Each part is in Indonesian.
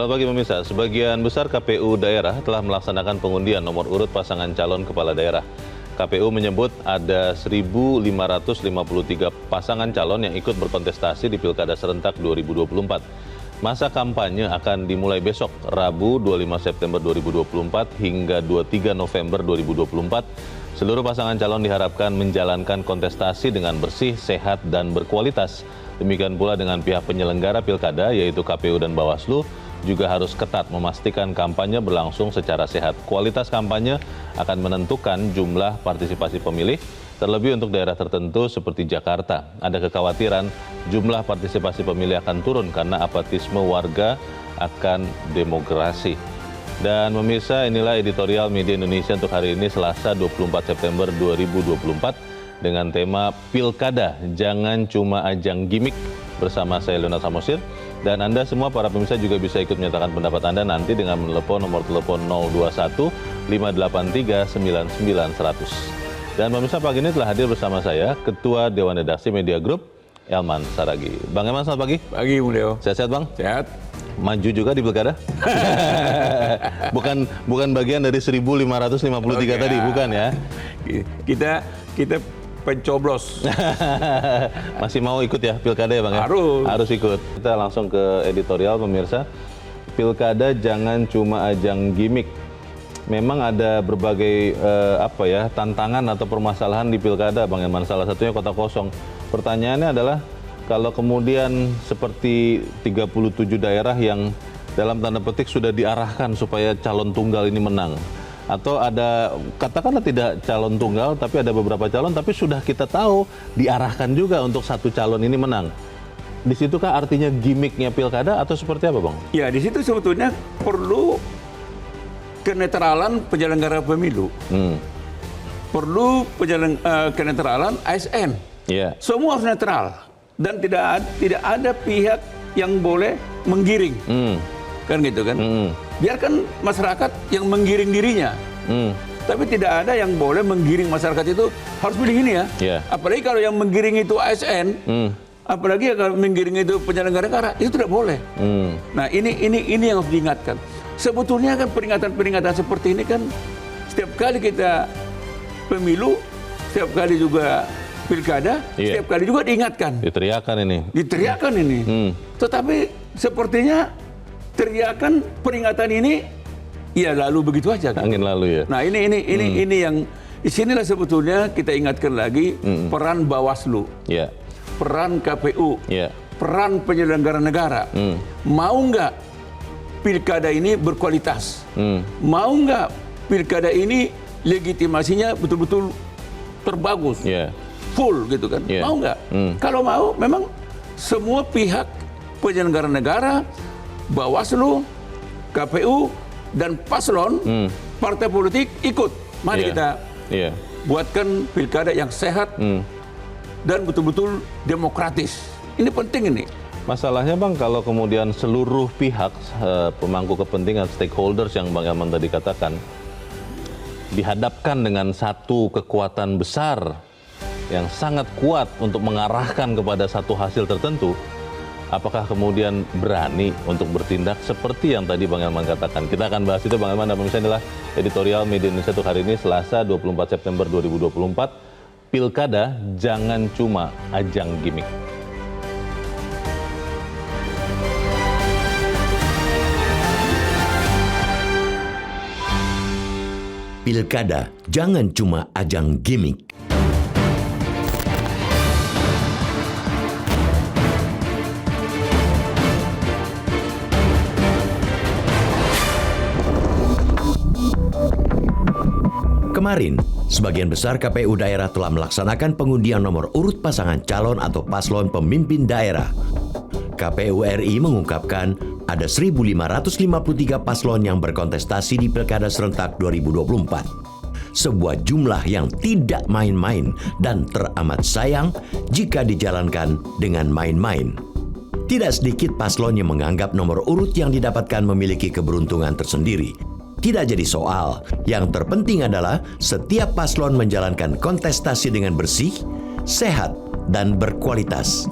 Selamat pagi pemirsa. Sebagian besar KPU daerah telah melaksanakan pengundian nomor urut pasangan calon kepala daerah. KPU menyebut ada 1.553 pasangan calon yang ikut berkontestasi di Pilkada serentak 2024. Masa kampanye akan dimulai besok, Rabu 25 September 2024 hingga 23 November 2024. Seluruh pasangan calon diharapkan menjalankan kontestasi dengan bersih, sehat, dan berkualitas. Demikian pula dengan pihak penyelenggara Pilkada, yaitu KPU dan Bawaslu, juga harus ketat memastikan kampanye berlangsung secara sehat. Kualitas kampanye akan menentukan jumlah partisipasi pemilih, terlebih untuk daerah tertentu seperti Jakarta. Ada kekhawatiran jumlah partisipasi pemilih akan turun karena apatisme warga akan demografi. Dan pemirsa, inilah editorial Media Indonesia untuk hari ini Selasa 24 September 2024 dengan tema Pilkada, Jangan Cuma Ajang Gimik, bersama saya Leonard Samosir. Dan Anda semua para pemirsa juga bisa ikut menyatakan pendapat Anda nanti dengan menelepon nomor telepon 021 583 99 100. Dan pemirsa, pagi ini telah hadir bersama saya Ketua Dewan Redaksi Media Group, Elman Saragih. Bang Elman, selamat pagi. Pagi, Bung Leo. Sehat-sehat, Bang? Sehat. Maju juga di Pilkada? bukan bagian dari 1.553 tadi, bukan ya? Kita pencoblos. Masih mau ikut ya Pilkada ya, Bang? Harus ikut. Kita langsung ke editorial pemirsa. Pilkada jangan cuma ajang gimik. Memang ada berbagai tantangan atau permasalahan di Pilkada, Bang Elman. Salah satunya kota kosong. Pertanyaannya adalah, kalau kemudian seperti 37 daerah yang dalam tanda petik sudah diarahkan supaya calon tunggal ini menang, atau ada, katakanlah tidak calon tunggal tapi ada beberapa calon, tapi sudah kita tahu diarahkan juga untuk satu calon ini menang. Di situkah artinya gimiknya Pilkada atau seperti apa, Bang? Ya, di situ sebetulnya perlu kenetralan penyelenggara pemilu. Perlu kenetralan ASN. Yeah. Semua harus netral. Dan tidak ada pihak yang boleh menggiring. Kan gitu kan? Biarkan masyarakat yang menggiring dirinya. Tapi tidak ada yang boleh menggiring masyarakat itu harus pilih ini ya. Yeah. Apalagi kalau yang menggiring itu ASN, apalagi kalau menggiring itu penyelenggara negara, itu tidak boleh. Nah, ini yang harus diingatkan. Sebetulnya kan peringatan-peringatan seperti ini kan setiap kali kita pemilu, setiap kali juga Pilkada, setiap kali juga diingatkan. Diteriakan ini. Tetapi sepertinya teriakan peringatan ini ya lalu begitu aja kan? Angin lalu ya. Nah, ini yang disinilah sebetulnya kita ingatkan lagi peran Bawaslu, peran KPU, peran penyelenggara negara. Mau nggak Pilkada ini berkualitas? Mau nggak Pilkada ini legitimasinya betul-betul terbagus? Full gitu kan? Mau nggak? Kalau mau, memang semua pihak penyelenggara negara, Bawaslu, KPU, dan paslon, partai politik ikut. Mari kita buatkan Pilkada yang sehat dan betul-betul demokratis. Ini penting ini. Masalahnya, Bang, kalau kemudian seluruh pihak pemangku kepentingan, stakeholders yang Bang Elman tadi katakan, dihadapkan dengan satu kekuatan besar yang sangat kuat untuk mengarahkan kepada satu hasil tertentu, apakah kemudian berani untuk bertindak seperti yang tadi Bang Elman katakan? Kita akan bahas itu, Bang Elman, dan pemirsa, inilah editorial Media Indonesia untuk hari ini Selasa 24 September 2024. Pilkada jangan cuma ajang gimik. Pilkada jangan cuma ajang gimik. Kemarin, sebagian besar KPU daerah telah melaksanakan pengundian nomor urut pasangan calon atau paslon pemimpin daerah. KPU RI mengungkapkan ada 1.553 paslon yang berkontestasi di Pilkada serentak 2024. Sebuah jumlah yang tidak main-main dan teramat sayang jika dijalankan dengan main-main. Tidak sedikit paslon yang menganggap nomor urut yang didapatkan memiliki keberuntungan tersendiri. Tidak jadi soal, yang terpenting adalah setiap paslon menjalankan kontestasi dengan bersih, sehat, dan berkualitas.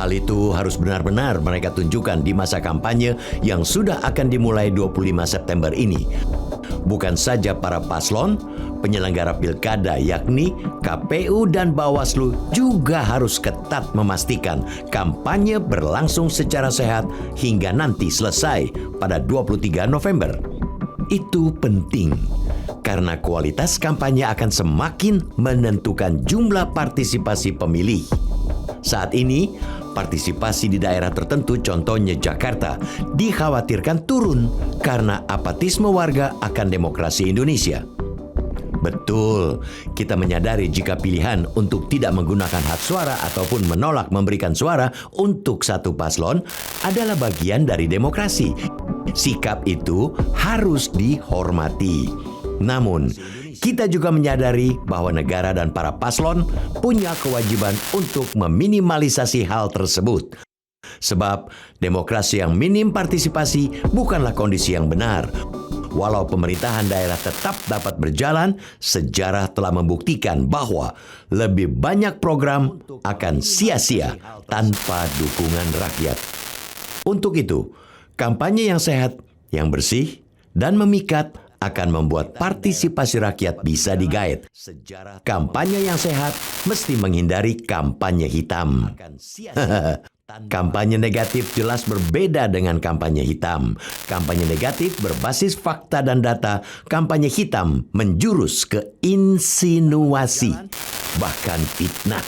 Hal itu harus benar-benar mereka tunjukkan di masa kampanye yang sudah akan dimulai 25 September ini. Bukan saja para paslon, penyelenggara pilkada yakni KPU dan Bawaslu juga harus ketat memastikan kampanye berlangsung secara sehat hingga nanti selesai pada 23 November. Itu penting karena kualitas kampanye akan semakin menentukan jumlah partisipasi pemilih. Saat ini, partisipasi di daerah tertentu, contohnya Jakarta, dikhawatirkan turun karena apatisme warga akan demokrasi Indonesia. Betul, kita menyadari jika pilihan untuk tidak menggunakan hak suara ataupun menolak memberikan suara untuk satu paslon adalah bagian dari demokrasi. Sikap itu harus dihormati. Namun, kita juga menyadari bahwa negara dan para paslon punya kewajiban untuk meminimalisasi hal tersebut. Sebab demokrasi yang minim partisipasi bukanlah kondisi yang benar. Walau pemerintahan daerah tetap dapat berjalan, sejarah telah membuktikan bahwa lebih banyak program akan sia-sia tanpa dukungan rakyat. Untuk itu, kampanye yang sehat, yang bersih, dan memikat akan membuat partisipasi rakyat bisa digait. Kampanye yang sehat mesti menghindari kampanye hitam. Kampanye negatif jelas berbeda dengan kampanye hitam. Kampanye negatif berbasis fakta dan data. Kampanye hitam menjurus ke insinuasi, bahkan fitnah.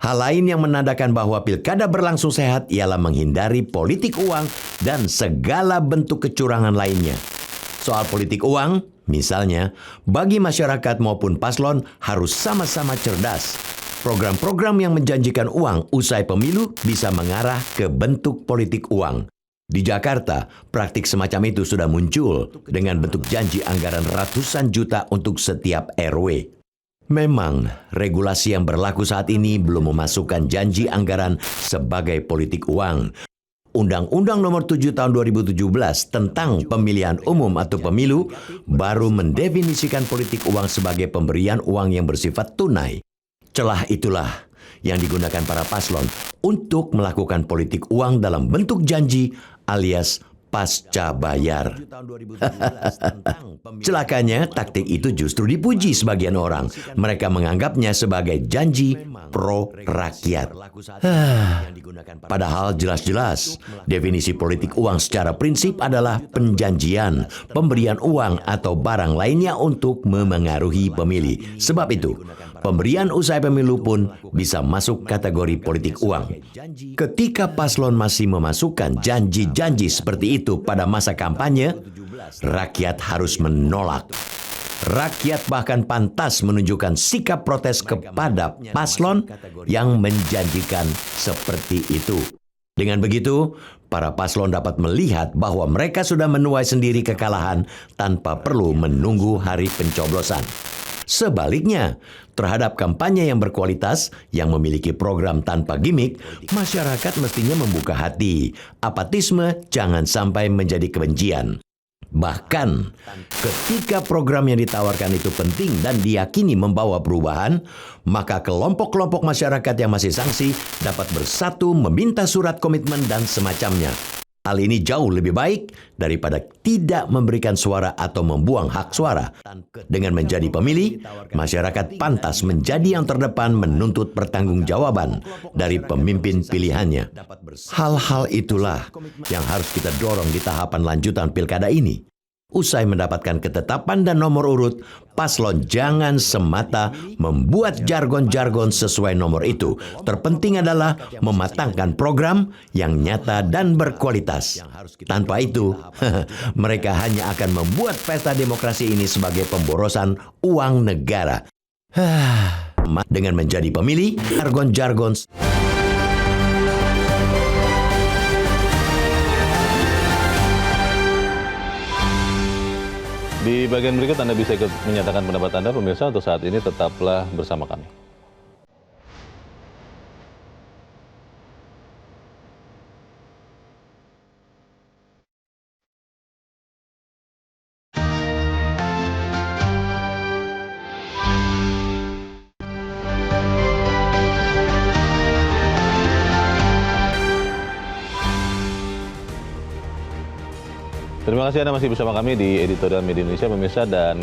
Hal lain yang menandakan bahwa pilkada berlangsung sehat ialah menghindari politik uang dan segala bentuk kecurangan lainnya. Soal politik uang, misalnya, bagi masyarakat maupun paslon harus sama-sama cerdas. Program-program yang menjanjikan uang usai pemilu bisa mengarah ke bentuk politik uang. Di Jakarta, praktik semacam itu sudah muncul dengan bentuk janji anggaran ratusan juta untuk setiap RW. Memang, regulasi yang berlaku saat ini belum memasukkan janji anggaran sebagai politik uang. Undang-Undang Nomor 7 Tahun 2017 tentang Pemilihan Umum atau Pemilu baru mendefinisikan politik uang sebagai pemberian uang yang bersifat tunai. Celah itulah yang digunakan para paslon untuk melakukan politik uang dalam bentuk janji alias pasca bayar. Celakanya, taktik itu justru dipuji sebagian orang. Mereka menganggapnya sebagai janji pro rakyat. Padahal jelas-jelas definisi politik uang secara prinsip adalah penjanjian, pemberian uang atau barang lainnya untuk memengaruhi pemilih. Sebab itu, pemberian usai pemilu pun bisa masuk kategori politik uang. Ketika paslon masih memasukkan janji-janji seperti itu pada masa kampanye, rakyat harus menolak. Rakyat bahkan pantas menunjukkan sikap protes kepada paslon yang menjanjikan seperti itu. Dengan begitu, para paslon dapat melihat bahwa mereka sudah menuai sendiri kekalahan tanpa perlu menunggu hari pencoblosan. Sebaliknya, terhadap kampanye yang berkualitas, yang memiliki program tanpa gimmick, masyarakat mestinya membuka hati. Apatisme jangan sampai menjadi kebencian. Bahkan, ketika program yang ditawarkan itu penting dan diyakini membawa perubahan, maka kelompok-kelompok masyarakat yang masih sangsi dapat bersatu meminta surat komitmen dan semacamnya. Hal ini jauh lebih baik daripada tidak memberikan suara atau membuang hak suara. Dengan menjadi pemilih, masyarakat pantas menjadi yang terdepan menuntut pertanggungjawaban dari pemimpin pilihannya. Hal-hal itulah yang harus kita dorong di tahapan lanjutan pilkada ini. Usai mendapatkan ketetapan dan nomor urut, paslon jangan semata membuat jargon-jargon sesuai nomor itu. Terpenting adalah mematangkan program yang nyata dan berkualitas. Tanpa itu, mereka hanya akan membuat pesta demokrasi ini sebagai pemborosan uang negara. Dengan menjadi pemilih, jargon-jargon Di bagian berikut Anda bisa ikut menyatakan pendapat Anda, pemirsa. Untuk saat ini tetaplah bersama kami. Terima kasih Anda masih bersama kami di Editorial Media Indonesia, pemirsa. Dan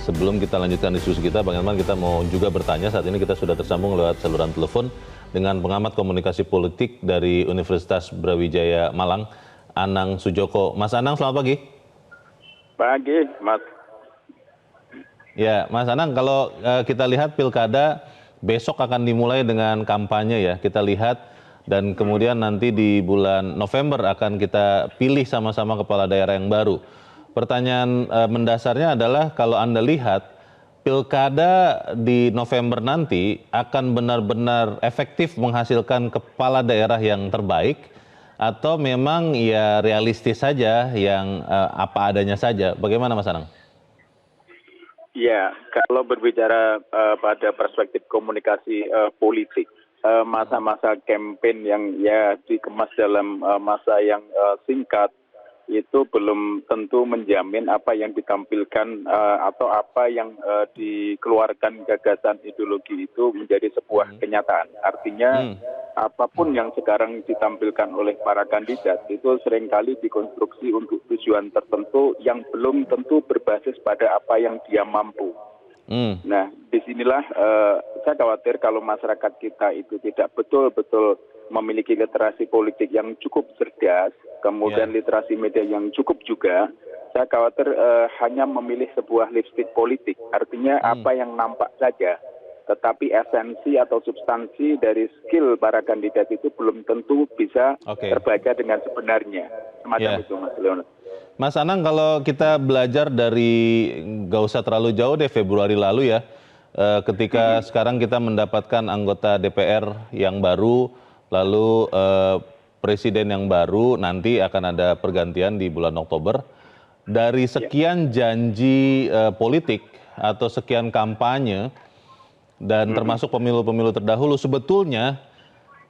sebelum kita lanjutkan diskusi kita, Bang Elman, kita mau juga bertanya. Saat ini kita sudah tersambung lewat saluran telepon dengan pengamat komunikasi politik dari Universitas Brawijaya Malang, Anang Sujoko. Mas Anang, selamat pagi. Pagi, Mas. Ya, Mas Anang, kalau kita lihat pilkada besok akan dimulai dengan kampanye ya. Kita lihat dan kemudian nanti di bulan November akan kita pilih sama-sama kepala daerah yang baru. Pertanyaan mendasarnya adalah kalau Anda lihat pilkada di November nanti akan benar-benar efektif menghasilkan kepala daerah yang terbaik atau memang ya realistis saja yang apa adanya saja. Bagaimana Mas Anang? Ya, kalau berbicara pada perspektif komunikasi politik, masa-masa kampanye yang ya dikemas dalam masa yang singkat itu belum tentu menjamin apa yang ditampilkan atau apa yang dikeluarkan gagasan ideologi itu menjadi sebuah kenyataan. Artinya apapun yang sekarang ditampilkan oleh para kandidat itu seringkali dikonstruksi untuk tujuan tertentu yang belum tentu berbasis pada apa yang dia mampu. Nah, disinilah saya khawatir kalau masyarakat kita itu tidak betul-betul memiliki literasi politik yang cukup cerdas, kemudian literasi media yang cukup juga, saya khawatir hanya memilih sebuah lipstick politik. Artinya apa yang nampak saja, tetapi esensi atau substansi dari skill para kandidat itu belum tentu bisa terbaca dengan sebenarnya. Semacam itu, Mas Leonard. Mas Anang, kalau kita belajar dari gak usah terlalu jauh deh, Februari lalu ya, ketika sekarang kita mendapatkan anggota DPR yang baru, lalu presiden yang baru, nanti akan ada pergantian di bulan Oktober. Dari sekian janji politik atau sekian kampanye, dan termasuk pemilu-pemilu terdahulu, sebetulnya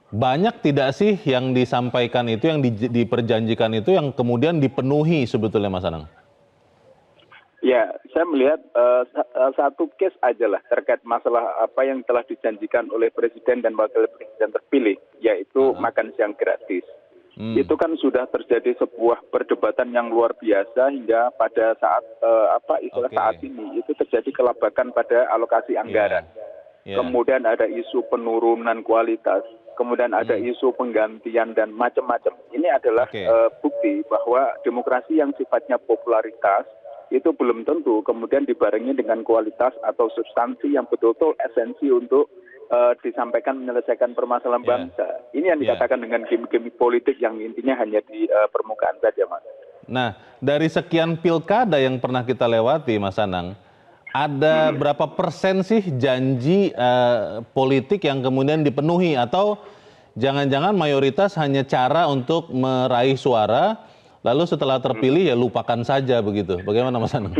banyak tidak sih yang disampaikan itu, yang diperjanjikan itu, yang kemudian dipenuhi sebetulnya, Mas Anang? Ya, saya melihat satu case aja lah terkait masalah apa yang telah dijanjikan oleh presiden dan wakil presiden terpilih, yaitu makan siang gratis. Itu kan sudah terjadi sebuah perdebatan yang luar biasa hingga pada saat saat ini itu terjadi kelabakan pada alokasi anggaran. Kemudian ada isu penurunan kualitas, kemudian ada isu penggantian dan macam-macam. Ini adalah bukti bahwa demokrasi yang sifatnya popularitas itu belum tentu kemudian dibarengi dengan kualitas atau substansi yang betul-betul esensi untuk disampaikan menyelesaikan permasalahan bangsa. Ini yang dikatakan dengan gimmick-gimmick politik yang intinya hanya di permukaan saja, Mas. Nah, dari sekian pilkada yang pernah kita lewati, Mas Anang, ada berapa persen sih janji politik yang kemudian dipenuhi, atau jangan-jangan mayoritas hanya cara untuk meraih suara, lalu setelah terpilih ya lupakan saja begitu? Bagaimana Mas Anang?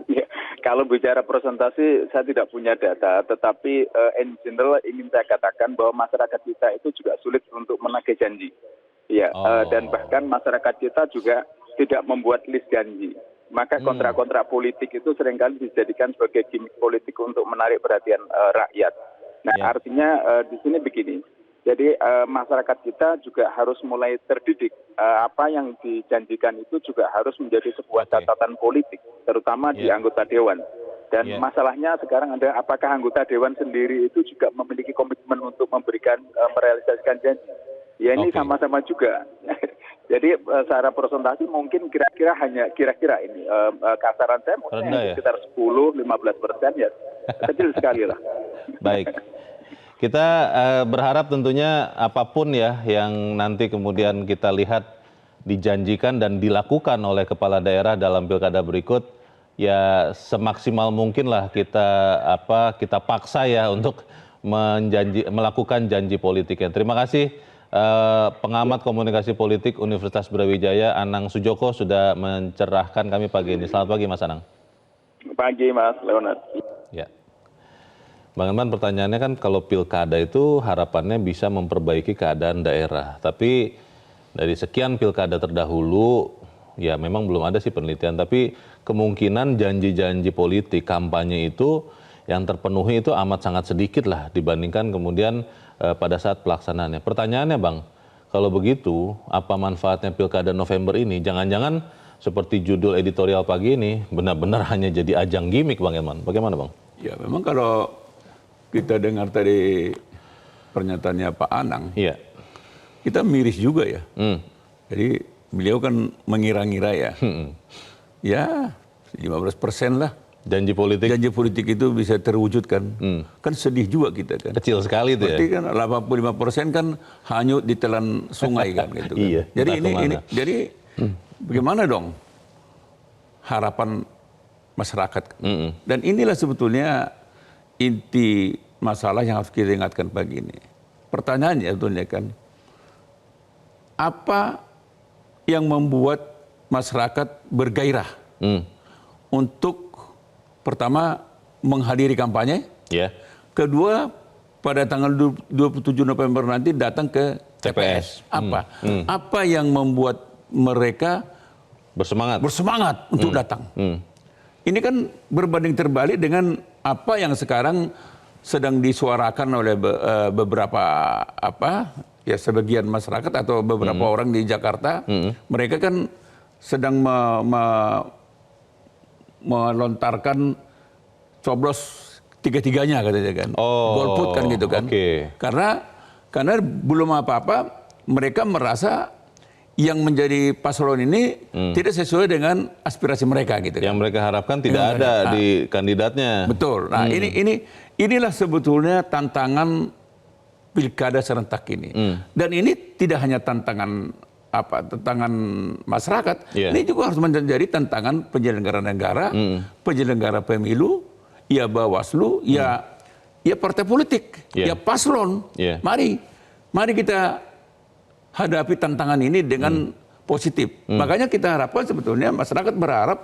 Ya, kalau bicara persentase saya tidak punya data, tetapi in general ingin saya katakan bahwa masyarakat kita itu juga sulit untuk menagih janji. Ya, dan bahkan masyarakat kita juga tidak membuat list janji. Maka kontrak-kontrak politik itu seringkali dijadikan sebagai gimmick politik untuk menarik perhatian rakyat. Nah, artinya di sini begini. Jadi masyarakat kita juga harus mulai terdidik. Apa yang dijanjikan itu juga harus menjadi sebuah catatan politik, terutama di anggota dewan. Dan masalahnya sekarang ada apakah anggota dewan sendiri itu juga memiliki komitmen untuk memberikan merealisasikan janji. Ya ini sama-sama juga. Jadi secara presentasi mungkin kira-kira ini kasaran saya mungkin sekitar 10-15% ya, kecil sekali lah. Baik, kita berharap tentunya apapun ya yang nanti kemudian kita lihat dijanjikan dan dilakukan oleh kepala daerah dalam pilkada berikut, ya semaksimal mungkin lah kita paksa ya untuk melakukan janji politiknya. Terima kasih. Pengamat komunikasi politik Universitas Brawijaya, Anang Sujoko, sudah mencerahkan kami pagi ini. Selamat pagi, Mas Anang. Pagi, Mas Leonard. Ya, Bang Elman, pertanyaannya kan kalau pilkada itu harapannya bisa memperbaiki keadaan daerah. Tapi dari sekian pilkada terdahulu, ya memang belum ada sih penelitian. Tapi kemungkinan janji-janji politik kampanye itu yang terpenuhi itu amat sangat sedikit lah dibandingkan kemudian pada saat pelaksanaannya. Pertanyaannya Bang, kalau begitu apa manfaatnya pilkada November ini? Jangan-jangan seperti judul editorial pagi ini benar-benar hanya jadi ajang gimmick, Bang Elman. Bagaimana, Bang? Ya, memang kalau kita dengar tadi pernyataannya Pak Anang, Iya. kita miris juga ya. Jadi beliau kan mengira-ngira ya. Ya, 15% lah. Janji politik itu bisa terwujudkan. Kan sedih juga kita kan. kecil sekali itu ya. Berarti kan 85% kan hanyut di telan sungai kan gitu kan. Iya, Jadi entah kemana. bagaimana dong harapan masyarakat? Dan inilah sebetulnya inti masalah yang harus kita ingatkan pagi ini. Pertanyaannya sebetulnya kan, apa yang membuat masyarakat bergairah untuk pertama menghadiri kampanye, kedua pada tanggal 27 November nanti datang ke TPS. Apa yang membuat mereka bersemangat untuk datang? Ini kan berbanding terbalik dengan apa yang sekarang sedang disuarakan oleh beberapa sebagian masyarakat atau beberapa orang di Jakarta. Mereka kan sedang melontarkan coblos tiga-tiganya katanya kan. Golput kan gitu kan. Karena belum apa-apa mereka merasa yang menjadi paslon ini tidak sesuai dengan aspirasi mereka gitu kan. Yang mereka harapkan tidak ada di kandidatnya. Betul. Nah, inilah sebetulnya tantangan pilkada serentak ini. Dan ini tidak hanya tantangan masyarakat, ini juga harus menjadi tantangan penyelenggara negara, penyelenggara pemilu, ya Bawaslu, ya partai politik, ya paslon. Mari kita hadapi tantangan ini dengan positif. Makanya kita harapkan sebetulnya masyarakat berharap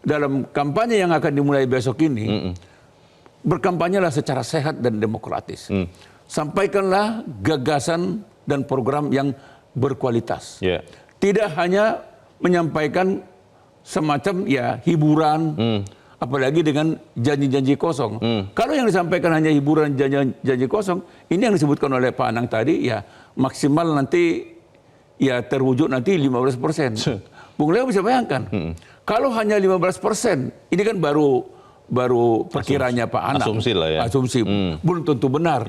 dalam kampanye yang akan dimulai besok ini, berkampanyelah secara sehat dan demokratis. Sampaikanlah gagasan dan program yang berkualitas. Tidak hanya menyampaikan semacam hiburan, apalagi dengan janji-janji kosong. Kalau yang disampaikan hanya hiburan, janji kosong, ini yang disebutkan oleh Pak Anang tadi, maksimal nanti terwujud nanti 15%. Bung Leo bisa bayangkan, kalau hanya 15%, ini kan baru perkiranya Pak Anang. Asumsi lah ya. Asumsi, belum tentu benar.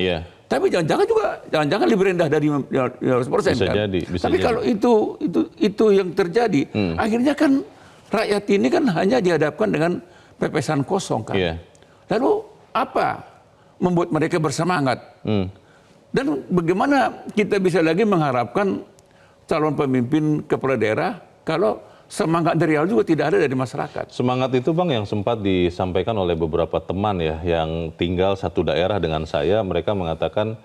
Tapi jangan-jangan lebih rendah dari 15%. Bisa kan? jadi. Tapi kalau itu yang terjadi, akhirnya kan rakyat ini kan hanya dihadapkan dengan pepesan kosong kan. Lalu apa membuat mereka bersemangat? Dan bagaimana kita bisa lagi mengharapkan calon pemimpin kepala daerah kalau semangat real juga tidak ada dari masyarakat? Semangat itu, Bang, yang sempat disampaikan oleh beberapa teman yang tinggal satu daerah dengan saya. Mereka mengatakan,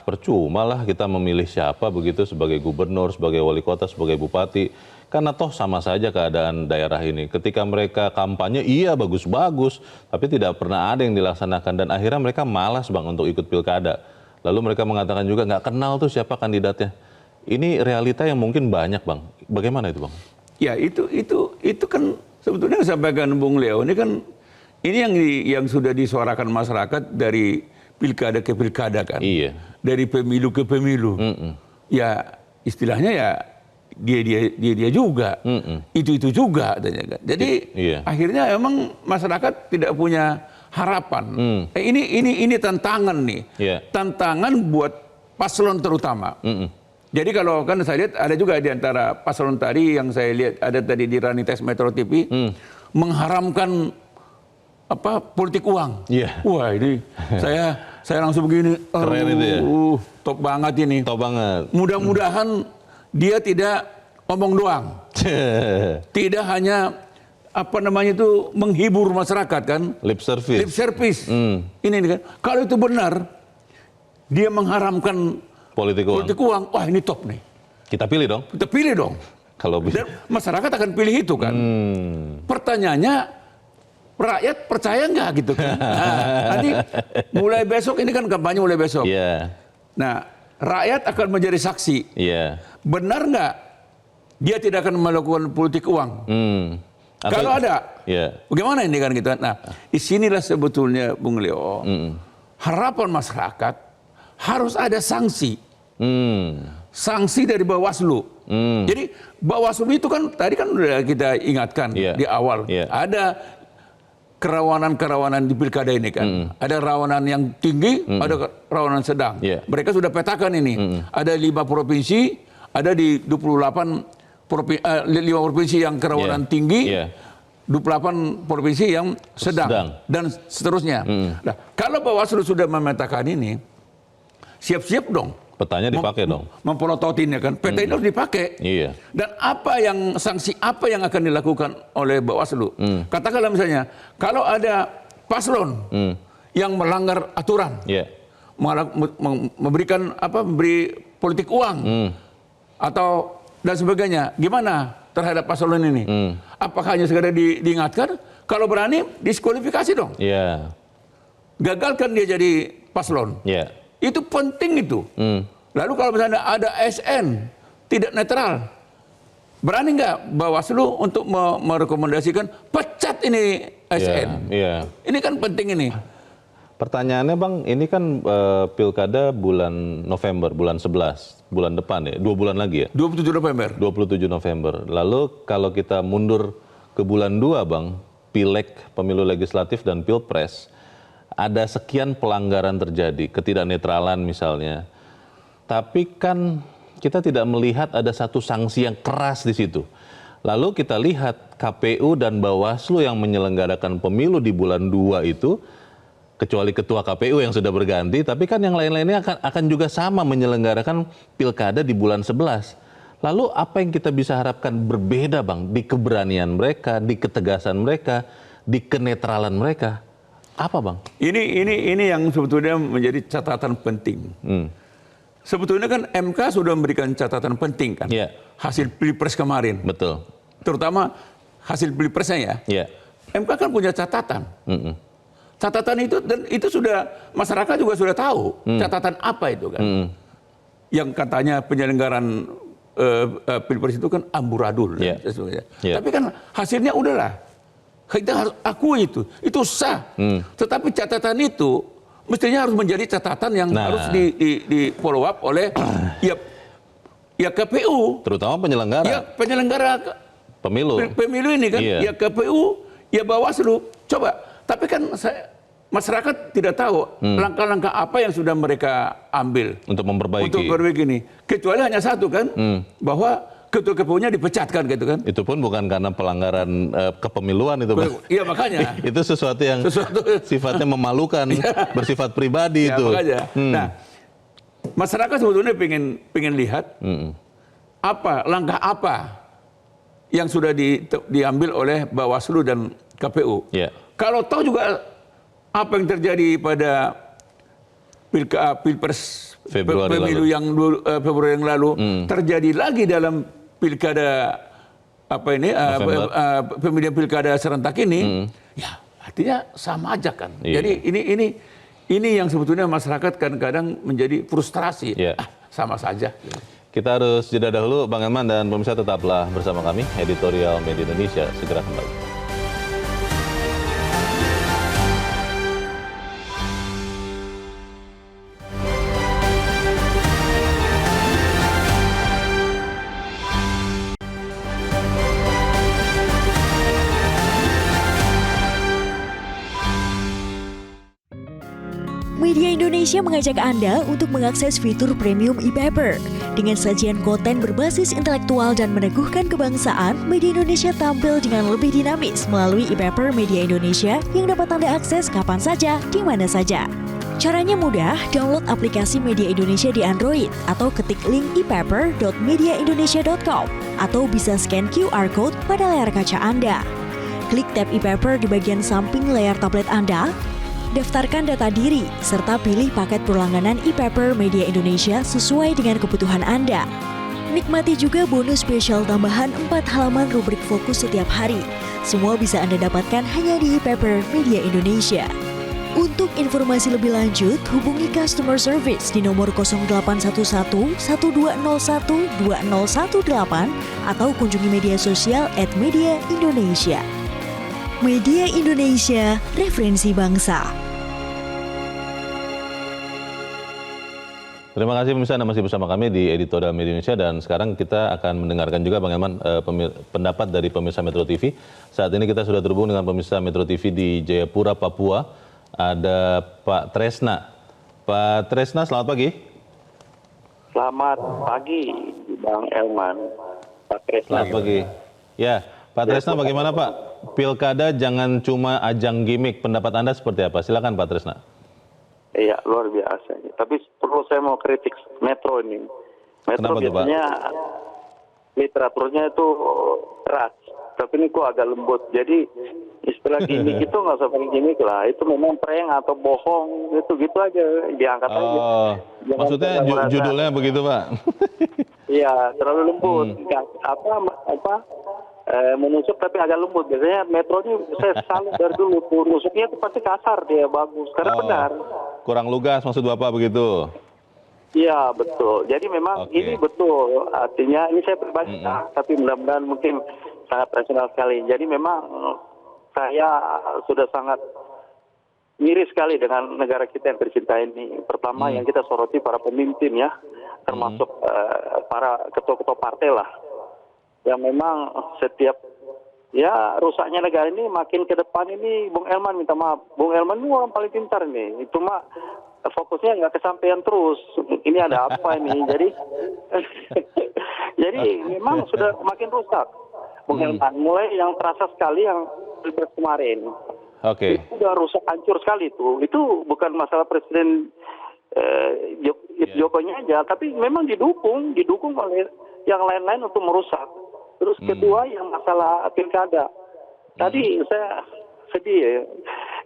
percuma lah kita memilih siapa begitu sebagai gubernur, sebagai wali kota, sebagai bupati. Karena toh sama saja keadaan daerah ini. Ketika mereka kampanye, iya bagus-bagus, tapi tidak pernah ada yang dilaksanakan. Dan akhirnya mereka malas, Bang, untuk ikut pilkada. Lalu mereka mengatakan juga nggak kenal tuh siapa kandidatnya. Ini realita yang mungkin banyak, Bang. Bagaimana itu, Bang? Ya, itu kan sebetulnya yang disampaikan Bung Leo ini kan yang sudah disuarakan masyarakat dari pilkada ke pilkada kan. Iya. Dari pemilu ke pemilu. Ya istilahnya dia juga. Itu juga katanya kan. Jadi akhirnya emang masyarakat tidak punya harapan. Ini tantangan nih. Tantangan buat paslon terutama. Jadi kalau kan saya lihat ada juga di antara paslon tadi yang saya lihat ada tadi di Running Text Metro TV mengharamkan politik uang. Wah, ini saya langsung begini. Keren itu ya. Top banget ini. Top banget. Mudah-mudahan dia tidak ngomong doang. Tidak hanya menghibur masyarakat kan. Lip service. Ini kan. Kalau itu benar, dia mengharamkan politik uang, wah ini top nih. Kita pilih dong. Kalau bisa. Dan masyarakat akan pilih itu kan. Pertanyaannya, rakyat percaya nggak gitu kan? Nanti mulai besok, ini kan kampanye mulai besok. Nah, rakyat akan menjadi saksi. Benar nggak dia tidak akan melakukan politik uang? Kalau ada, bagaimana ini kan gitu? Nah, disinilah sebetulnya Bung Leo, harapan masyarakat harus ada sanksi. Sanksi dari Bawaslu. Jadi Bawaslu itu kan tadi kan sudah kita ingatkan di awal. Ada kerawanan-kerawanan di pilkada ini kan. Ada rawanan yang tinggi, ada rawanan sedang. Mereka sudah petakan ini. Ada 5 provinsi, ada di 5 provinsi yang kerawanan tinggi, 28 provinsi yang sedang. Dan seterusnya. Nah, kalau Bawaslu sudah memetakan ini, siap-siap dong. Petanya dipakai dong. Mempelototinnya kan. Peta ini harus dipakai. Iya. Dan sanksi apa yang akan dilakukan oleh Bawaslu? Katakanlah misalnya, kalau ada paslon yang melanggar aturan, memberi politik uang, atau dan sebagainya, gimana terhadap paslon ini? Apakah hanya sekedar diingatkan? Kalau berani, diskualifikasi dong. Gagalkan dia jadi paslon. Itu penting itu. Lalu kalau misalnya ada ASN tidak netral, berani nggak Bawaslu untuk merekomendasikan pecat ini ASN? Ini kan penting ini. Pertanyaannya Bang, ini kan pilkada bulan November, bulan 11, bulan depan ya, 2 bulan lagi ya? 27 November. 27 November. Lalu kalau kita mundur ke bulan 2 Bang, Pileg, pemilu legislatif dan Pilpres, ada sekian pelanggaran terjadi, ketidaknetralan misalnya. Tapi kan kita tidak melihat ada satu sanksi yang keras di situ. Lalu kita lihat KPU dan Bawaslu yang menyelenggarakan pemilu di bulan 2 itu, kecuali ketua KPU yang sudah berganti, tapi kan yang lain-lainnya akan juga sama menyelenggarakan pilkada di bulan 11. Lalu apa yang kita bisa harapkan berbeda Bang di keberanian mereka, di ketegasan mereka, di kenetralan mereka? Apa Bang? Ini yang sebetulnya menjadi catatan penting. Sebetulnya kan MK sudah memberikan catatan penting kan. Hasil Pilpres kemarin. Betul. Terutama hasil Pilpresnya ya. MK kan punya catatan. Catatan itu, dan itu sudah masyarakat juga sudah tahu catatan apa itu kan. Yang katanya penyelenggaraan Pilpres itu kan amburadul. Tapi kan hasilnya udahlah. Kita harus akui itu sah. Tetapi catatan itu mestinya harus menjadi catatan yang harus di follow up oleh ya KPU. Terutama penyelenggara. Ya penyelenggara pemilu ini kan. Ya KPU, ya Bawaslu. Coba, tapi kan masyarakat tidak tahu langkah-langkah apa yang sudah mereka ambil untuk memperbaiki ini. Kecuali hanya satu kan, bahwa ketua KPU-nya dipecatkan gitu kan. Itu pun bukan karena pelanggaran kepemiluan itu Bang. Iya makanya. Itu sesuatu yang sifatnya memalukan, bersifat pribadi itu. Makanya. Nah, masyarakat sebetulnya pengen lihat langkah apa yang sudah diambil oleh Bawaslu dan KPU. Kalau tahu juga apa yang terjadi pada Pilpres pemilu yang Februari yang lalu terjadi lagi dalam pilkada pemilihan pilkada serentak ini, ya artinya sama aja kan. Jadi ini yang sebetulnya masyarakat kadang-kadang menjadi frustrasi. Sama saja. Kita harus jeda dahulu, Bang Elman dan pemirsa tetaplah bersama kami, Editorial Media Indonesia segera kembali. Media Indonesia mengajak Anda untuk mengakses fitur premium e-paper. Dengan sajian konten berbasis intelektual dan meneguhkan kebangsaan, Media Indonesia tampil dengan lebih dinamis melalui e-paper Media Indonesia yang dapat Anda akses kapan saja, di mana saja. Caranya mudah, download aplikasi Media Indonesia di Android atau ketik link e-paper.mediaindonesia.com atau bisa scan QR Code pada layar kaca Anda. Klik tab e-paper di bagian samping layar tablet Anda, daftarkan data diri, serta pilih paket berlangganan e-paper Media Indonesia sesuai dengan kebutuhan Anda. Nikmati juga bonus spesial tambahan 4 halaman rubrik fokus setiap hari. Semua bisa Anda dapatkan hanya di e-paper Media Indonesia. Untuk informasi lebih lanjut, hubungi customer service di nomor 0811 1201 2018 atau kunjungi media sosial @mediaindonesia. Media Indonesia, referensi bangsa. Terima kasih pemirsa, Anda masih bersama kami di Editorial Media Indonesia dan sekarang kita akan mendengarkan juga bagaimana pendapat dari pemirsa Metro TV. Saat ini kita sudah terhubung dengan pemirsa Metro TV di Jayapura, Papua. Ada Pak Tresna. Pak Tresna, selamat pagi. Selamat pagi, Bang Elman. Pak Tresna. Selamat pagi. Ya, Pak Tresna, bagaimana Pak? Pilkada jangan cuma ajang gimmick. Pendapat Anda seperti apa? Silakan Pak Tresna. Iya, luar biasa. Tapi perlu saya mau kritik Metro ini. Metro Kenapa tuh, Pak? biasanya literaturnya itu keras, tapi ini kok agak lembut. Jadi istilah gimmick itu nggak usah pakai gimmick lah. Itu memang prank atau bohong, itu gitu aja, diangkat aja. Jangan Maksudnya judulnya begitu Pak? Iya, terlalu lembut. Menusuk tapi agak lembut. Biasanya Metro ini saya salut dari dulu. Nusuknya itu pasti kasar, dia bagus. Karena benar. Kurang lugas maksud Bapak begitu? Iya, betul. Jadi memang ini betul. Artinya ini saya pribadi, tapi mudah-mudahan mungkin sangat personal sekali. Jadi memang saya sudah sangat miris sekali dengan negara kita yang tercinta ini. Pertama yang kita soroti para pemimpin ya, termasuk para ketua-ketua partai lah. Yang memang setiap ya rusaknya negara ini makin ke depan ini, Bung Elman minta maaf. Bung Elman ini orang paling pintar nih. Itu mah fokusnya nggak kesampaian terus. Ini ada apa ini? Jadi memang sudah makin rusak. Bung Elman, mulai yang terasa sekali yang Pilpres kemarin. Oke. Itu udah rusak, hancur sekali itu. Itu bukan masalah Presiden Jokowi aja, tapi memang didukung oleh yang lain-lain untuk merusak. Terus kedua yang masalah pilkada. Tadi saya sedih ya.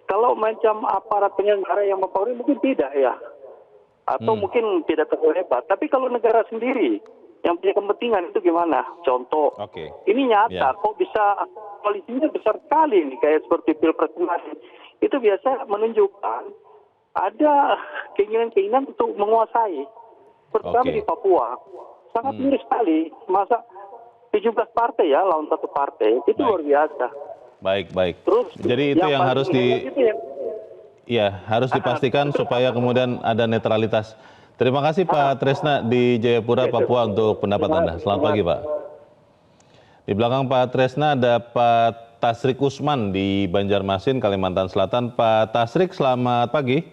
Kalau macam aparat penyelenggara yang mempengaruhi mungkin tidak ya. Atau mungkin tidak terlalu hebat. Tapi kalau negara sendiri yang punya kepentingan itu gimana? Contoh, ini nyata kok bisa koalisinya besar sekali nih kayak seperti Pilpres kemarin. Itu biasa menunjukkan ada keinginan-keinginan untuk menguasai. Terutama di Papua. Sangat miris sekali. Masa 17 partai ya lawan satu partai. Itu luar biasa. Baik. Terus, jadi itu yang harus harus dipastikan supaya kemudian ada netralitas. Terima kasih Pak Tresna di Jayapura, Papua untuk pendapat Anda. Selamat pagi Pak. Di belakang Pak Tresna ada Pak Tasrik Usman di Banjarmasin, Kalimantan Selatan. Pak Tasrik, selamat pagi.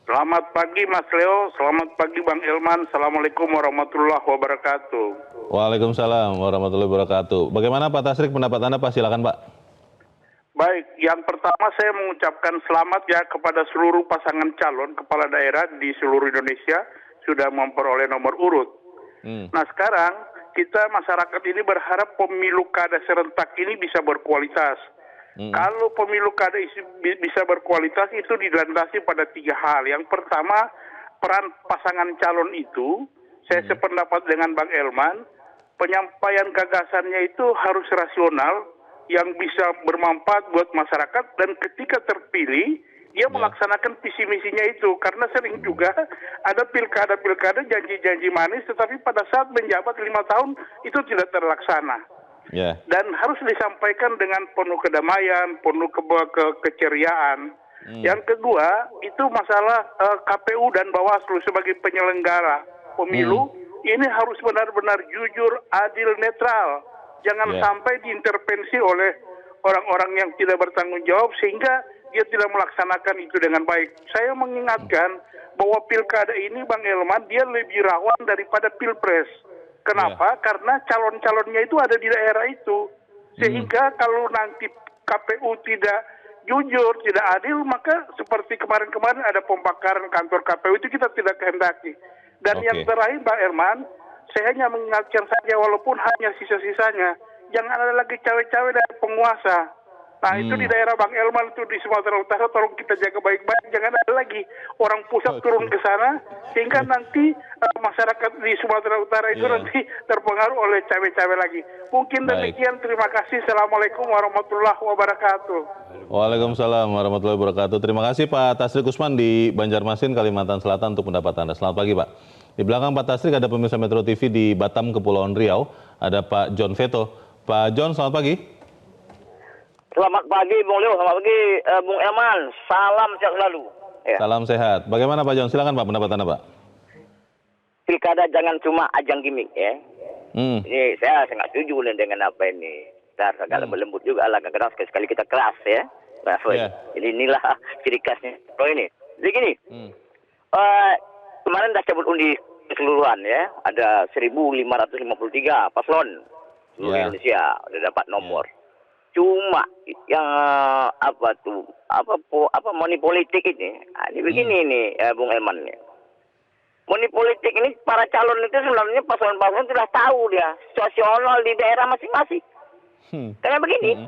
Selamat pagi Mas Leo, selamat pagi Bang Elman. Assalamualaikum warahmatullahi wabarakatuh. Waalaikumsalam warahmatullahi wabarakatuh. Bagaimana Pak Tasrik pendapat Anda Pak? Silakan Pak. Baik, yang pertama saya mengucapkan selamat ya kepada seluruh pasangan calon kepala daerah di seluruh Indonesia sudah memperoleh nomor urut. Nah sekarang kita masyarakat ini berharap pemilu kada serentak ini bisa berkualitas. Kalau pemilu kada bisa berkualitas itu dilandasi pada 3 hal. Yang pertama, peran pasangan calon itu, saya sependapat dengan Bang Elman, penyampaian gagasannya itu harus rasional, yang bisa bermanfaat buat masyarakat, dan ketika terpilih, dia melaksanakan visi misinya itu. Karena sering juga ada pilkada janji-janji manis, tetapi pada saat menjabat 5 tahun itu tidak terlaksana. Dan harus disampaikan dengan penuh kedamaian, penuh keceriaan. Yang kedua, itu masalah KPU dan Bawaslu sebagai penyelenggara pemilu, ini harus benar-benar jujur, adil, netral. Jangan sampai diintervensi oleh orang-orang yang tidak bertanggung jawab sehingga dia tidak melaksanakan itu dengan baik. Saya mengingatkan bahwa pilkada ini Bang Elman, dia lebih rawan daripada pilpres. Kenapa? Karena calon-calonnya itu ada di daerah itu. Sehingga kalau nanti KPU tidak jujur, tidak adil, maka seperti kemarin-kemarin ada pembakaran kantor KPU itu kita tidak kehendaki. Dan yang terakhir Pak Herman, saya hanya mengingatkan saja walaupun hanya sisa-sisanya, jangan ada lagi cawe-cawe dari penguasa. Nah itu di daerah Bang Elman itu di Sumatera Utara, tolong kita jaga baik-baik, jangan ada lagi orang pusat turun ke sana sehingga nanti masyarakat di Sumatera Utara itu nanti terpengaruh oleh cawe-cawe lagi. Mungkin demikian, terima kasih. Assalamualaikum warahmatullahi wabarakatuh. Waalaikumsalam warahmatullahi wabarakatuh. Terima kasih Pak Tasrik Usman di Banjarmasin, Kalimantan Selatan untuk pendapat Anda. Selamat pagi Pak. Di belakang Pak Tasrik ada pemirsa Metro TV di Batam, Kepulauan Riau. Ada Pak John Veto. Pak John, selamat pagi. Selamat pagi Bung Leo, selamat pagi Bung Elman. Salam sehat selalu. Salam sehat. Bagaimana Pak John? Silakan Pak pendapat Anda Pak. pilkada jangan cuma ajang gimmick ya. Ini saya sangat setuju dengan apa ini. Kita agak berlembut juga lah, kadang sekali kita keras ya. Nah, jadi inilah ciri khasnya. Oh ini, jadi gini. Kemarin dah cabut undi keseluruhan ya, ada 1.553 paslon seluruh Indonesia udah dapat nomor. Cuma yang money politik ini begini nih Bung Elman nih. Money politik ini para calon itu sebenarnya paslon-paslon sudah tahu dia situasional di daerah masing-masing. Karena begini,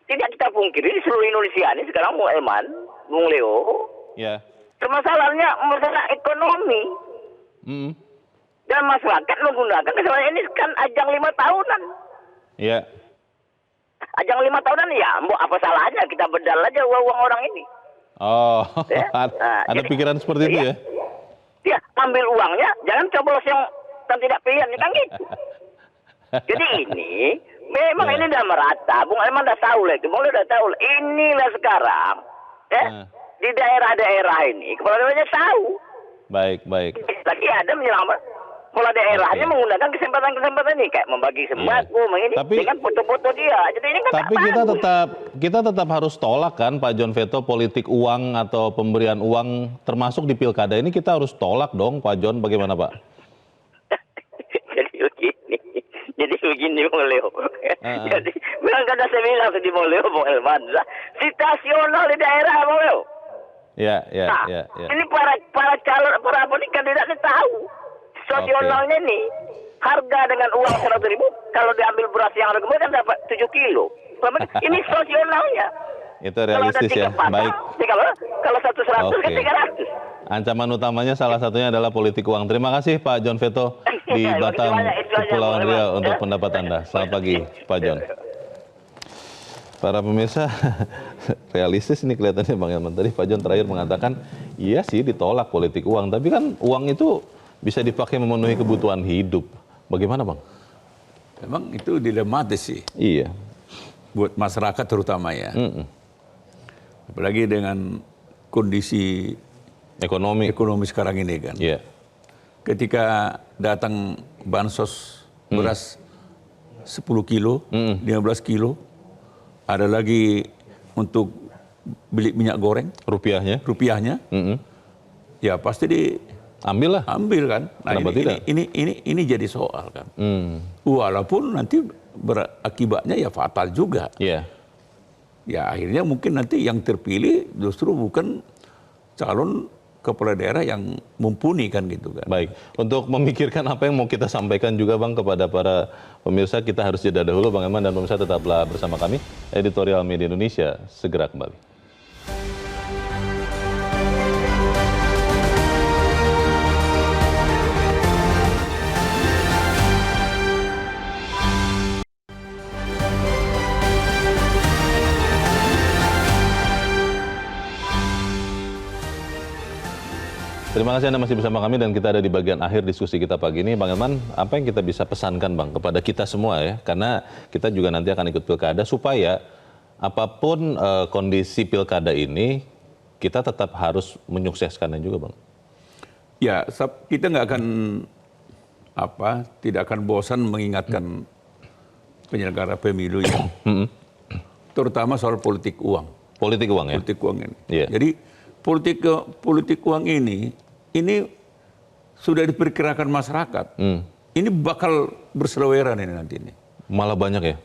tidak kita pungkiri di seluruh Indonesia ini sekarang Bung Elman, Bung Leo, permasalahannya masalah ekonomi. Dan masyarakat menggunakan kesempatan ini kan ajang 5 tahunan. Ajang 5 tahunan ya, apa salahnya kita bedal aja uang orang ini. Ada pikiran seperti itu ya? Ya, ambil uangnya, jangan coblos yang tidak pilihan, kan gitu. Jadi ini, memang ini udah merata. Bung Elman udah tahu lah itu, Bung Leo udah tahu lah. Inilah sekarang, di daerah-daerah ini, kepala daerahnya tahu. Baik. Lagi ada menyelamat. Kepala daerahnya menggunakan kesempatan-kesempatan ini kayak membagi sembako, dengan foto-foto dia. Jadi ini kan tapi kita tetap harus tolak kan Pak John Veto, politik uang atau pemberian uang termasuk di pilkada ini kita harus tolak dong Pak John, bagaimana Pak? Jadi begini Bung Leo. Jadi memang kada saya bilang tadi Bung Leo, Bung Elman, situasional di daerah Bung Leo. Ya. Ini para calon kandidatnya tahu. Situasionalnya nih, harga dengan uang 100.000, kalau diambil beras yang harga murah kan dapat 7 kilo. Ini situasionalnya. Itu realistis ya, baik. Kalau 100 kan 300. Ancaman utamanya salah satunya adalah politik uang. Terima kasih Pak John Veto di Batam, Kepulauan Riau untuk pendapat Anda. Selamat pagi Pak John. Para pemirsa, realistis ini kelihatannya Bang Elman. Tadi Pak John terakhir mengatakan, iya sih ditolak politik uang, tapi kan uang itu bisa dipakai memenuhi kebutuhan hidup. Bagaimana Bang? Memang itu dilematis sih. Iya. Buat masyarakat terutama ya. Apalagi dengan kondisi ekonomi sekarang ini kan. Iya. Ketika datang bansos beras 10 kilo, 15 kilo, ada lagi untuk beli minyak goreng. Rupiahnya. Ya pasti ambil kan. Nah, ini jadi soal kan. Walaupun nanti berakibatnya ya fatal juga. Ya akhirnya mungkin nanti yang terpilih justru bukan calon kepala daerah yang mumpuni kan gitu kan. Baik, untuk memikirkan apa yang mau kita sampaikan juga Bang kepada para pemirsa, kita harus jeda dahulu Bang Elman, dan pemirsa tetaplah bersama kami. Editorial Media Indonesia segera kembali. Terima kasih Anda masih bersama kami dan kita ada di bagian akhir diskusi kita pagi ini. Bang Elman, apa yang kita bisa pesankan Bang kepada kita semua ya? Karena kita juga nanti akan ikut pilkada supaya apapun kondisi pilkada ini, kita tetap harus menyukseskannya juga Bang. Ya, kita nggak akan tidak akan bosan mengingatkan penyelenggara pemilu ya. Terutama soal politik uang. Politik uang ya? Politik uang ini. Jadi politik uang ini sudah diperkirakan masyarakat. Ini bakal berseliweran ini nanti ini. Malah banyak ya?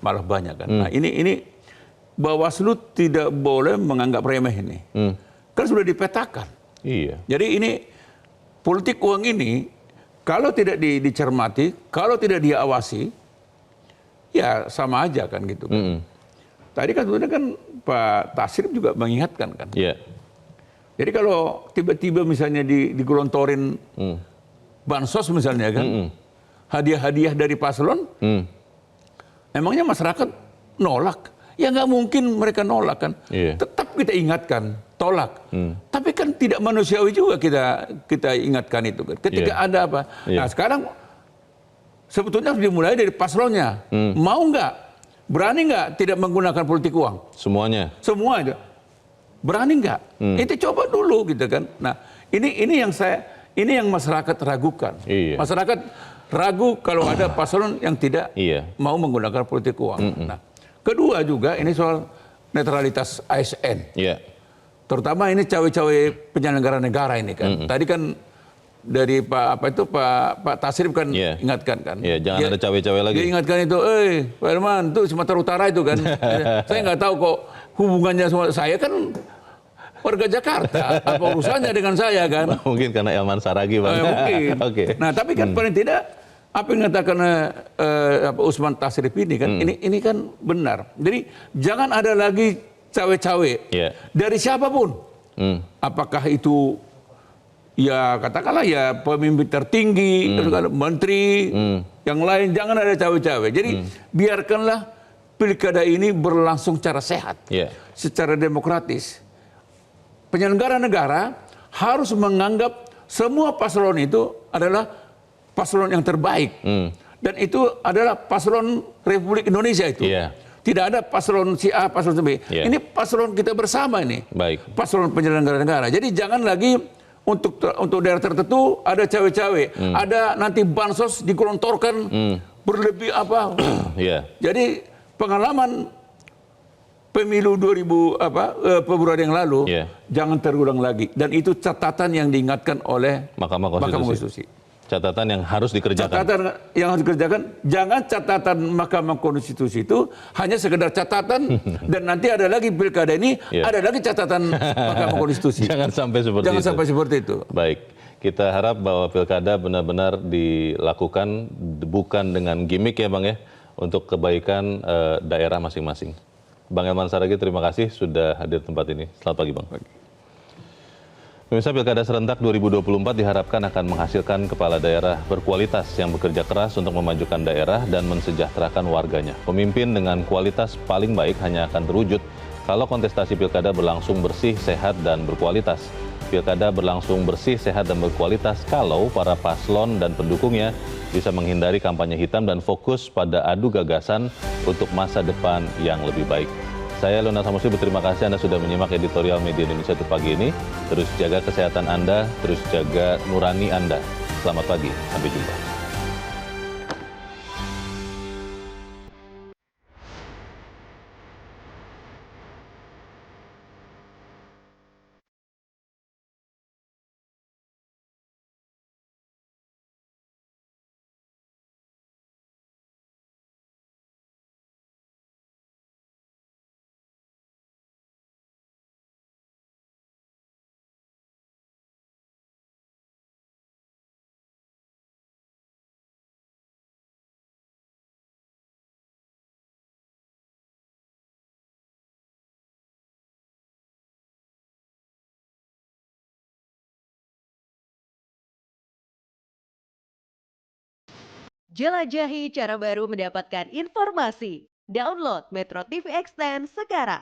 Malah banyak kan. Nah ini Bawaslu tidak boleh menganggap remeh ini. Kan sudah dipetakan. Iya. Jadi ini politik uang ini kalau tidak dicermati, kalau tidak diawasi, ya sama aja kan gitu kan. Tadi kan sebenarnya kan Pak Tasrif juga mengingatkan kan. Iya. Jadi kalau tiba-tiba misalnya digelontorin bansos misalnya kan, hadiah-hadiah dari paslon, emangnya masyarakat nolak? Ya nggak mungkin mereka nolak kan. Tetap kita ingatkan, tolak. Tapi kan tidak manusiawi juga kita ingatkan itu kan. Ketika ada apa? Nah sekarang sebetulnya harus dimulai dari paslonnya. Mau nggak? Berani nggak tidak menggunakan politik uang? Semuanya? Semua aja. Berani nggak? Itu coba dulu gitu kan. Nah ini yang saya ini yang masyarakat ragukan. Iya. Masyarakat ragu kalau ada paslon yang tidak Iya. mau menggunakan politik uang. Nah, kedua juga ini soal netralitas ASN. Iya. Terutama ini cawe-cawe penyelenggara negara ini kan. Tadi kan dari Pak Tasrif kan ingatkan kan. Iya, jangan ada cawe-cawe lagi. Dia ingatkan itu, Pak Herman, itu Sumatera Utara itu kan. Saya nggak tahu kok hubungannya sama saya kan warga Jakarta. Apa urusannya dengan saya kan? Mungkin karena Elman Saragih, Bang. Mungkin. Oke. Nah, tapi kan paling tidak apa yang dikatakan Usman Tasrif ini kan, ini kan benar. Jadi jangan ada lagi cawe-cawe dari siapapun. Apakah itu ya katakanlah ya pemimpin tertinggi, menteri, yang lain, jangan ada cawe-cawe. Jadi biarkanlah pilkada ini berlangsung secara sehat, secara demokratis. Penyelenggara negara harus menganggap semua paslon itu adalah paslon yang terbaik. Dan itu adalah paslon Republik Indonesia itu. Tidak ada paslon si A, paslon si B. Ini paslon kita bersama ini. Paslon penyelenggara negara. Jadi jangan lagi untuk daerah tertentu ada cawe-cawe. Ada nanti bansos digelontorkan berlebih apa. Jadi pengalaman pemilu 2000 Februari yang lalu jangan terulang lagi. Dan itu catatan yang diingatkan oleh Mahkamah Konstitusi. Catatan yang harus dikerjakan. Catatan yang harus dikerjakan, jangan catatan Mahkamah Konstitusi itu hanya sekedar catatan dan nanti ada lagi pilkada ini, ada lagi catatan Mahkamah Konstitusi. Jangan sampai seperti itu. Jangan sampai seperti itu. Baik, kita harap bahwa pilkada benar-benar dilakukan bukan dengan gimmick ya Bang ya, untuk kebaikan daerah masing-masing. Bang Elman Saragih, terima kasih sudah hadir di tempat ini. Selamat pagi Bang. Pemirsa, Pilkada Serentak 2024 diharapkan akan menghasilkan kepala daerah berkualitas yang bekerja keras untuk memajukan daerah dan mensejahterakan warganya. Pemimpin dengan kualitas paling baik hanya akan terwujud kalau kontestasi pilkada berlangsung bersih, sehat, dan berkualitas. Pilkada berlangsung bersih, sehat, dan berkualitas kalau para paslon dan pendukungnya bisa menghindari kampanye hitam dan fokus pada adu gagasan untuk masa depan yang lebih baik. Saya Luna Samusi berterima kasih Anda sudah menyimak editorial Media Indonesia untuk pagi ini. Terus jaga kesehatan Anda, terus jaga nurani Anda. Selamat pagi, sampai jumpa. Jelajahi cara baru mendapatkan informasi. Download Metro TV Extend sekarang.